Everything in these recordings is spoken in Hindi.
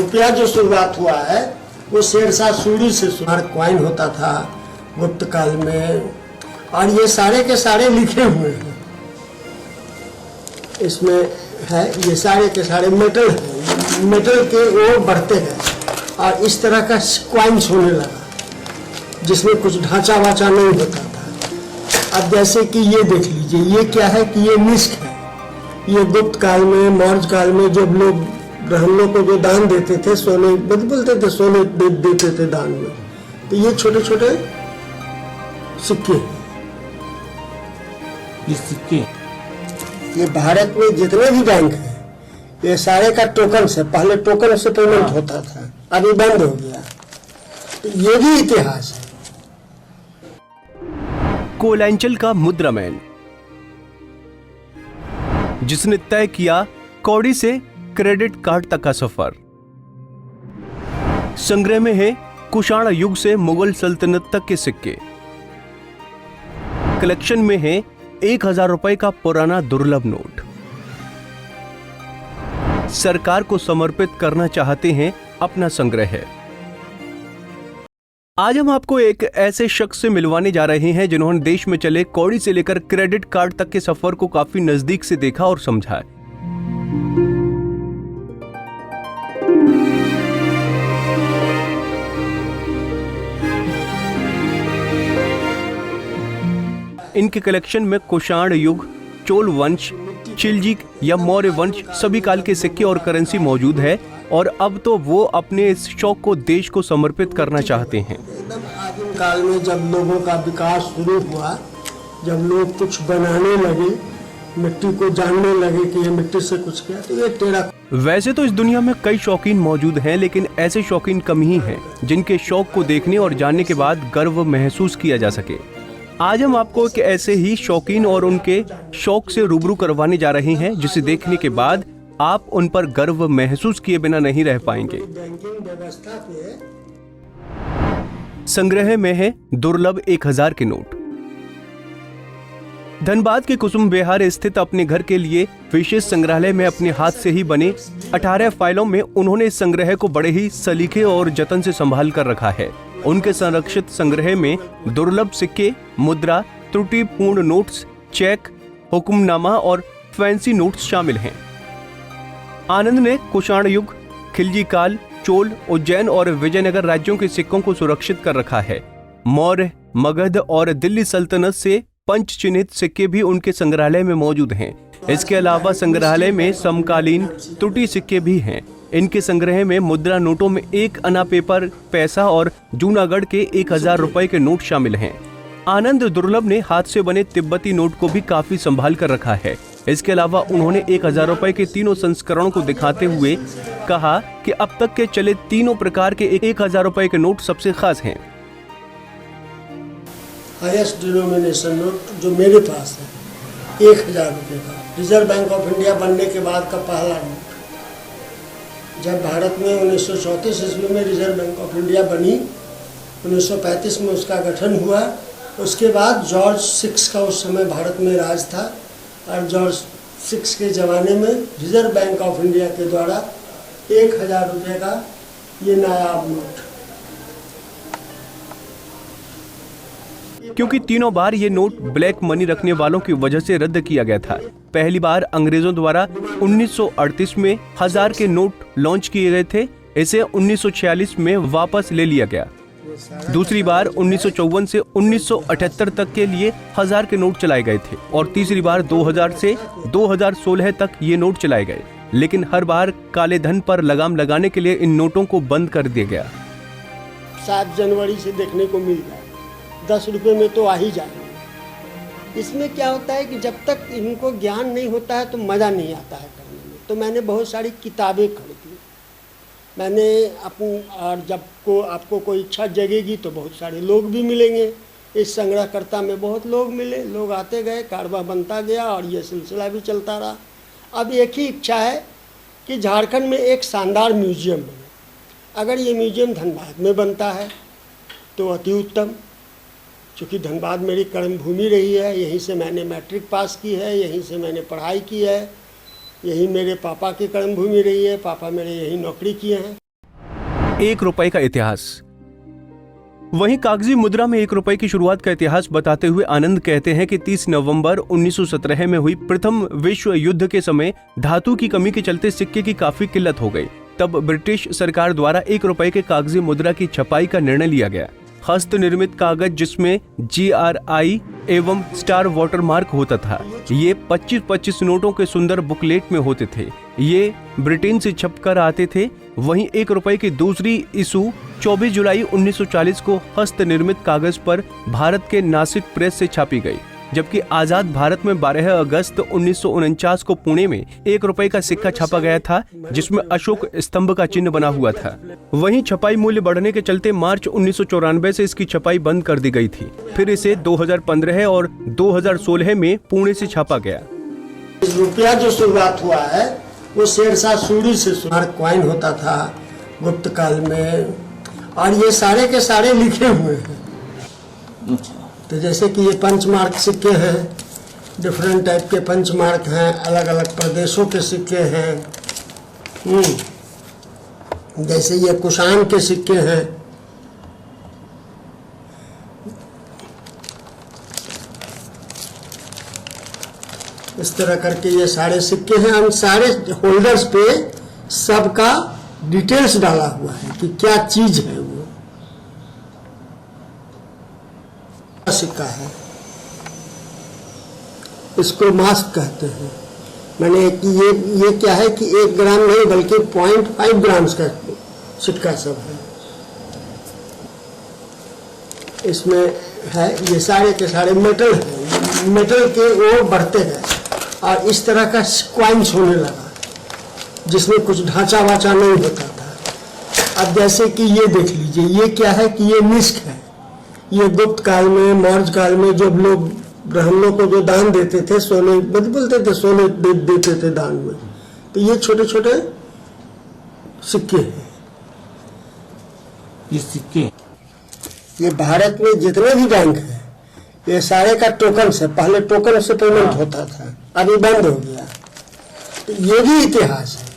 रुपया जो शुरुआत हुआ है वो शेरशाह सूरी से कॉइन होता था गुप्त काल में, और ये सारे के सारे लिखे हुए हैं इसमें है। ये सारे के सारे मेटल है, मेटल के वो बढ़ते गए और इस तरह का कॉइन्स होने लगा जिसमें कुछ ढांचा वाचा नहीं होता था। अब जैसे कि ये देख लीजिए, ये क्या है कि ये मिस्क है। ये गुप्त काल में, मौर्य काल में जब लोग ब्राह्मणों को जो दान देते थे, सोने बोलते थे, सोने देते थे दान में, तो ये छोटे छोटे सिक्के, ये सिक्के, ये भारत में जितने भी बैंक हैं ये सारे का टोकन से, पहले टोकन से पेमेंट होता था, अभी बंद हो गया। तो ये भी इतिहास है। कोयलांचल का मुद्रामैन, जिसने तय किया कौड़ी से क्रेडिट कार्ड तक का सफर। संग्रह में है कुषाण युग से मुगल सल्तनत तक के सिक्के। कलेक्शन में है 1000 रुपए का पुराना दुर्लभ नोट। सरकार को समर्पित करना चाहते हैं अपना संग्रह है। आज हम आपको एक ऐसे शख्स से मिलवाने जा रहे हैं जिन्होंने देश में चले कौड़ी से लेकर क्रेडिट कार्ड तक के सफर को काफी नजदीक से देखा और समझा। इनके कलेक्शन में कुषाण युग, चोल वंश, खिलजी या मौर्य वंश सभी काल के सिक्के और करेंसी मौजूद है, और अब तो वो अपने इस शौक को देश को समर्पित करना चाहते हैं। एकदम आदिम काल में जब लोगों का विकास शुरू हुआ, जब लोग कुछ बनाने लगे, मिट्टी को जानने लगे कि ये मिट्टी से कुछ किया, तो ये टेढ़ा। वैसे तो इस दुनिया में कई शौकीन मौजूद हैं, लेकिन ऐसे शौकीन कम ही हैं जिनके शौक को देखने और जानने के बाद गर्व महसूस किया जा सके। आज हम आपको एक ऐसे ही शौकीन और उनके शौक से रूबरू करवाने जा रहे हैं जिसे देखने के बाद आप उन पर गर्व महसूस किए बिना नहीं रह पाएंगे। संग्रह में है दुर्लभ 1000 के नोट। धनबाद के कुसुम विहार स्थित अपने घर के लिए विशेष संग्रहालय में अपने हाथ से ही बने 18 फाइलों में उन्होंने इस संग्रह को बड़े ही सलीके और जतन से संभाल कर रखा है। उनके संरक्षित संग्रह में दुर्लभ सिक्के, मुद्रा, त्रुटिपूर्ण नोट्स, चेक, हुक्मनामा और फैंसी नोट्स शामिल हैं। आनंद ने कुषाण युग, खिलजी काल, चोल, उज्जैन और विजयनगर राज्यों के सिक्कों को सुरक्षित कर रखा है। मौर्य, मगध और दिल्ली सल्तनत से पंच चिन्हित सिक्के भी उनके संग्रहालय में मौजूद हैं। इसके अलावा संग्रहालय में समकालीन त्रुटि सिक्के भी हैं। इनके संग्रह में मुद्रा नोटों में 1 आना पेपर पैसा और जूनागढ़ के 1000 रुपए के नोट शामिल हैं। आनंद दुर्लभ ने हाथ से बने तिब्बती नोट को भी काफी संभाल कर रखा है। इसके अलावा उन्होंने 1000 रुपए के तीनों संस्करणों को दिखाते हुए कहा कि अब तक के चले तीनों प्रकार के 1000 रुपए के नोट सबसे खास हैं। हाईएस्ट डिनोमिनेशन नोट जो मेरे पास है 1000 रुपये का, रिजर्व बैंक ऑफ इंडिया बनने के बाद का पहला नोट। जब भारत में 1934 ईस्वी में रिजर्व बैंक ऑफ इंडिया बनी, 1935 में उसका गठन हुआ। उसके बाद जॉर्ज 6 का उस समय भारत में राज था, और जॉर्ज 6 के ज़माने में रिजर्व बैंक ऑफ इंडिया के द्वारा 1000 रुपये का ये नायाब नोट। क्योंकि तीनों बार ये नोट ब्लैक मनी रखने वालों की वजह से रद्द किया गया था। पहली बार अंग्रेजों द्वारा 1938 में 1000 के नोट लॉन्च किए गए थे। इसे 1946 में वापस ले लिया गया। दूसरी बार 1954 से 1978 तक के लिए 1000 के नोट चलाए गए थे, और तीसरी बार 2000 से 2016 तक ये नोट चलाए गए। लेकिन हर बार काले धन पर लगाम लगाने के लिए इन नोटों को बंद कर दिया गया। 7 जनवरी से देखने को मिल जाए, 10 रुपये में तो आ ही जाएंगे। इसमें क्या होता है कि जब तक इनको ज्ञान नहीं होता है तो मज़ा नहीं आता है करने में। तो मैंने बहुत सारी किताबें खरीदी मैंने और जब को आपको कोई इच्छा जगेगी तो बहुत सारे लोग भी मिलेंगे। इस संग्रहकर्ता में बहुत लोग मिले, लोग आते गए, कारवा बनता गया और ये सिलसिला भी चलता रहा। अब एक ही इच्छा है कि झारखंड में एक शानदार म्यूजियम बने। अगर ये म्यूजियम धनबाद में बनता है तो अति उत्तम, चूँकि धनबाद मेरी कर्मभूमि रही है, यहीं से मैंने मैट्रिक पास की है, यहीं से मैंने पढ़ाई की है, यही मेरे पापा की कर्मभूमि रही है, पापा मेरे यही नौकरी किए हैं। 1 रुपए का इतिहास। वहीं कागजी मुद्रा में 1 रुपए की शुरुआत का इतिहास बताते हुए आनंद कहते हैं कि 30 नवंबर 1917 में हुई प्रथम विश्व युद्ध के समय धातु की कमी के चलते सिक्के की काफी किल्लत हो गई। तब ब्रिटिश सरकार द्वारा 1 रुपए के कागजी मुद्रा की छपाई का निर्णय लिया गया। हस्त निर्मित कागज जिसमें GRI एवं स्टार वाटरमार्क होता था, ये 25-25 नोटों के सुंदर बुकलेट में होते थे। ये ब्रिटेन से छपकर आते थे। वहीं 1 रुपए की दूसरी इशू 24 जुलाई 1940 को हस्त निर्मित कागज पर भारत के नासिक प्रेस से छापी गई, जबकि आजाद भारत में 12 अगस्त 1949 को पुणे में 1 रुपए का सिक्का छापा गया था, जिसमें अशोक स्तंभ का चिन्ह बना हुआ था। वहीं छपाई मूल्य बढ़ने के चलते मार्च 1994 से इसकी छपाई बंद कर दी गई थी। फिर इसे 2015 और 2016 में पुणे से छापा गया। रुपया जो शुरुआत हुआ है वो शेरशाह सूरी से कॉइन होता था गुप्त काल में, और ये सारे के सारे लिखे हुए हैं। तो जैसे कि ये पंचमार्क सिक्के हैं, डिफरेंट टाइप के पंचमार्क हैं, अलग अलग प्रदेशों के सिक्के हैं। जैसे ये कुषाण के सिक्के हैं। इस तरह करके ये सारे सिक्के हैं। हम सारे होल्डर्स पे सबका डिटेल्स डाला हुआ है कि क्या चीज है। वो सिक्का है, इसको मास्क कहते हैं। मैंने कि ये क्या है कि 1 ग्राम नहीं बल्कि 0.5 ग्राम का सिक्का सब है। इसमें है ये सारे के सारे मेटल है। मेटल के वो बढ़ते हैं और इस तरह का कॉइन्स होने लगा, जिसमें कुछ ढांचा वाचा नहीं होता था। अब जैसे कि ये देख लीजिए, ये क्या है कि ये मिस्क है। ये गुप्त काल में, मौर्य काल में जब लोग ब्राह्मणों को जो दान देते थे, सोने बोलते थे, सोने देते थे दान में, तो ये छोटे छोटे सिक्के हैं। ये सिक्के, ये भारत में जितने भी बैंक हैं ये सारे का टोकन से, पहले टोकन से पेमेंट होता था, अभी बंद हो गया। तो ये भी इतिहास है।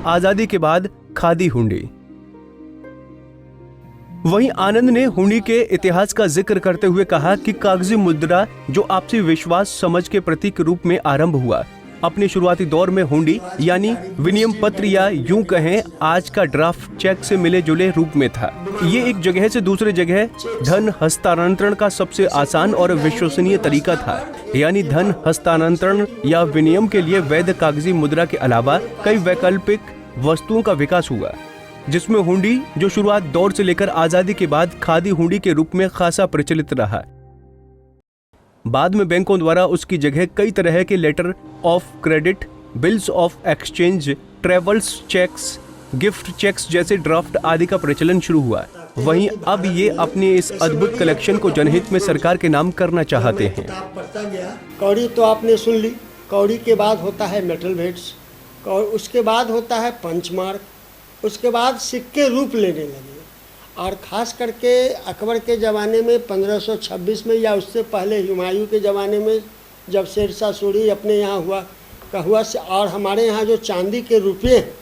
आजादी के बाद खादी हुंडी। वहीं आनंद ने हुंडी के इतिहास का जिक्र करते हुए कहा कि कागजी मुद्रा जो आपसी विश्वास समझ के प्रतीक रूप में आरंभ हुआ, अपने शुरुआती दौर में हुंडी यानी विनिमय पत्र या यूं कहें आज का ड्राफ्ट चेक से मिले जुले रूप में था। ये एक जगह से दूसरे जगह धन हस्तांतरण का सबसे आसान और विश्वसनीय तरीका था। यानी धन हस्तांतरण या विनिमय के लिए वैध कागजी मुद्रा के अलावा कई वैकल्पिक वस्तुओं का विकास हुआ, जिसमें हुंडी जो शुरुआत दौर से लेकर आजादी के बाद खादी हुंडी के रूप में खासा प्रचलित रहा। बाद में बैंकों द्वारा उसकी जगह कई तरह के letter of credit, bills of exchange, travels cheques, gift cheques जैसे ड्राफ्ट आदि का प्रचलन शुरू हुआ। वहीं अब ये अपने इस अद्भुत कलेक्शन को जनहित में सरकार के नाम करना चाहते हैं। कौड़ी तो आपने सुन ली। कौड़ी के बाद होता है मेटल वेट्स, और उसके बाद होता है पंचमार्क, उसके बाद सिक्के रूप लेने लगे। और ख़ास करके अकबर के ज़माने में 1526 में या उससे पहले हुमायूं के ज़माने में जब शेरशाह सूरी अपने यहाँ हुआ से, और हमारे यहाँ जो चांदी के रुपये हैं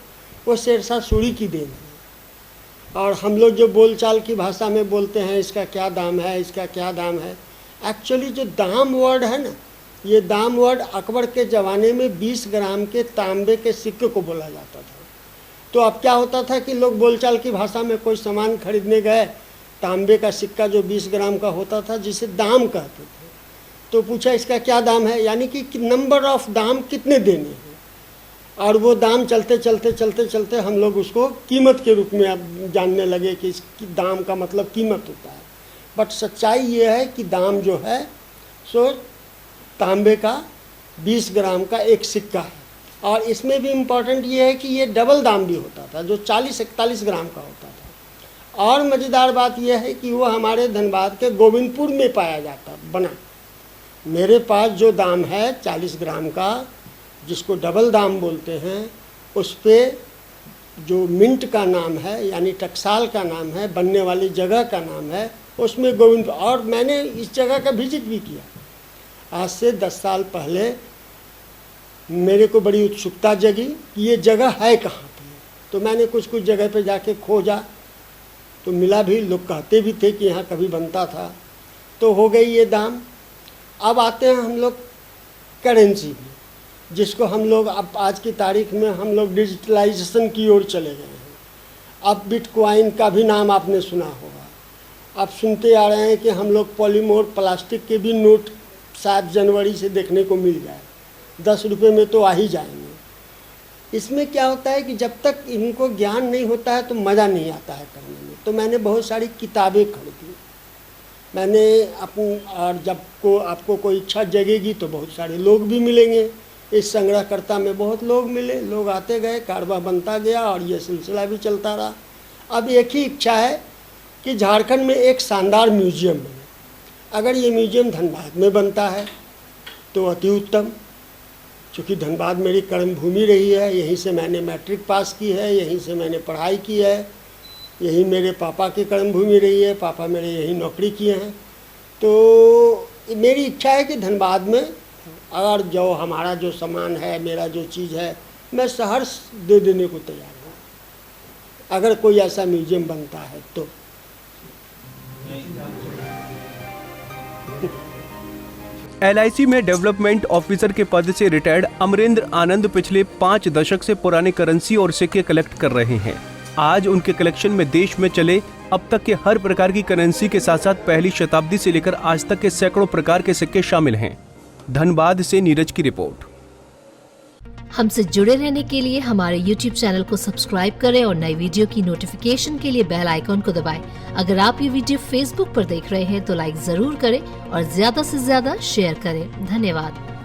वो शेरशाह सूरी की देन है। और हम लोग जो बोलचाल की भाषा में बोलते हैं इसका क्या दाम है, इसका क्या दाम है, एक्चुअली जो दाम वर्ड है ना, ये दाम वर्ड अकबर के ज़माने में 20 ग्राम के तांबे के सिक्के को बोला जाता था। तो अब क्या होता था कि लोग बोलचाल की भाषा में कोई सामान खरीदने गए, तांबे का सिक्का जो 20 ग्राम का होता था जिसे दाम कहते थे, तो पूछा इसका क्या दाम है, यानी कि नंबर ऑफ दाम कितने देने हैं। और वो दाम चलते चलते चलते चलते हम लोग उसको कीमत के रूप में अब जानने लगे कि इस दाम का मतलब कीमत होता है। बट सच्चाई ये है कि दाम जो है सो तांबे का 20 ग्राम का एक सिक्का है। और इसमें भी इम्पॉर्टेंट ये है कि ये डबल दाम भी होता था जो 40-41 ग्राम का होता था। और मज़ेदार बात यह है कि वो हमारे धनबाद के गोविंदपुर में पाया जाता बना। मेरे पास जो दाम है 40 ग्राम का, जिसको डबल दाम बोलते हैं, उस पर जो मिंट का नाम है यानी टकसाल का नाम है, बनने वाली जगह का नाम है उसमें गोविंद, और मैंने इस जगह का विजिट भी किया। आज से 10 साल पहले मेरे को बड़ी उत्सुकता जगी कि ये जगह है कहाँ पे, तो मैंने कुछ कुछ जगह पे जाके खोजा तो मिला भी, लोग कहते भी थे कि यहाँ कभी बनता था। तो हो गई ये दाम। अब आते हैं हम लोग करेंसी में, जिसको हम लोग अब आज की तारीख में हम लोग डिजिटलाइजेशन की ओर चले गए हैं। अब बिटकॉइन का भी नाम आपने सुना होगा। अब सुनते आ रहे हैं कि हम लोग पॉलीमोर प्लास्टिक के भी नोट शायद जनवरी से देखने को मिल जाए, 10 रुपये में तो आ ही जाएंगे। इसमें क्या होता है कि जब तक इनको ज्ञान नहीं होता है तो मज़ा नहीं आता है करने में। तो मैंने बहुत सारी किताबें खरीदी मैंने और जब को आपको कोई इच्छा जगेगी तो बहुत सारे लोग भी मिलेंगे। इस संग्रहकर्ता में बहुत लोग मिले, लोग आते गए, कारवा बनता गया और ये सिलसिला भी चलता रहा। अब एक ही इच्छा है कि झारखंड में एक शानदार म्यूजियम बने। अगर ये म्यूजियम धनबाद में बनता है तो अति उत्तम, क्योंकि धनबाद मेरी कर्मभूमि रही है, यहीं से मैंने मैट्रिक पास की है, यहीं से मैंने पढ़ाई की है, यही मेरे पापा की कर्मभूमि रही है, पापा मेरे यहीं नौकरी किए हैं। तो मेरी इच्छा है कि धनबाद में अगर जो हमारा जो सामान है, मेरा जो चीज़ है, मैं सहर्ष दे देने को तैयार हूँ अगर कोई ऐसा म्यूजियम बनता है तो। LIC में डेवलपमेंट ऑफिसर के पद से रिटायर्ड अमरेंद्र आनंद पिछले 5 दशक से पुराने करेंसी और सिक्के कलेक्ट कर रहे हैं। आज उनके कलेक्शन में देश में चले अब तक के हर प्रकार की करेंसी के साथ साथ पहली शताब्दी से लेकर आज तक के सैकड़ों प्रकार के सिक्के शामिल हैं। धनबाद से नीरज की रिपोर्ट। हमसे जुड़े रहने के लिए हमारे YouTube चैनल को सब्सक्राइब करें और नई वीडियो की नोटिफिकेशन के लिए बेल आइकॉन को दबाएं। अगर आप ये वीडियो Facebook पर देख रहे हैं तो लाइक जरूर करें और ज्यादा से ज्यादा शेयर करें। धन्यवाद।